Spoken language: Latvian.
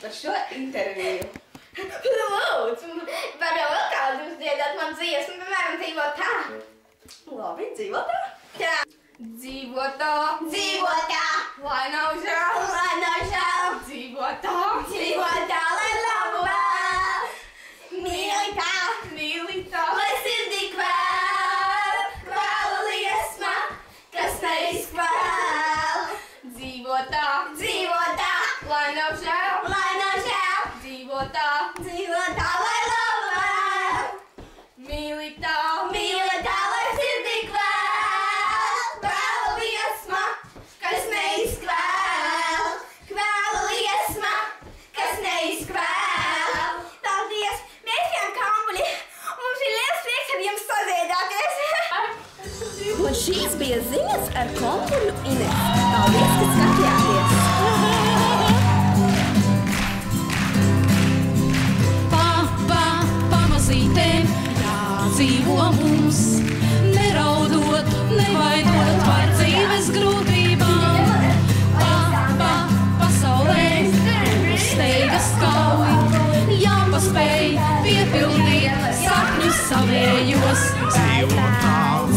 par šo interviju. Lūdzu, var vēl kādu uzdziedāt man dziesmu, piemēram, dzīvo tā. Labi, dzīvo tā. Tā. Dzīvo tā. Dzīvo tā. Lai nav žēl. Lai nav žēl. Dzīvo tā. Dzīvo tā, lai labu vēl. Mīli tā. Mīli tā. Lai sirdī kvēl. Kvēla liesma, kas neizkvēl. Dzīvo tā. Dzīvo tā. Lai nav žēl. Lai nav žēl. Dzīvo tā. Dzīvo tā, lai labu vēl. Mīli tā. Mīli tā, lai sirdī kvēl. Kvēla liesma, kas neizkvēl. Kvēla liesma, kas neizkvēl. Paldies! Mēs bijām Kambuļi. Mums ir liels prieks ar jums sadziedāties. Un šīs bija ziņas ar Kambuļu Inesu. Paldies, ka skatījāties! Pamazītēm jādzīvo mums, neraudot, nevainot par dzīves grūtībām. Pasaulē steigas kauj, jāpaspēj piepildīt sapņus savējos. Dzīvo tā.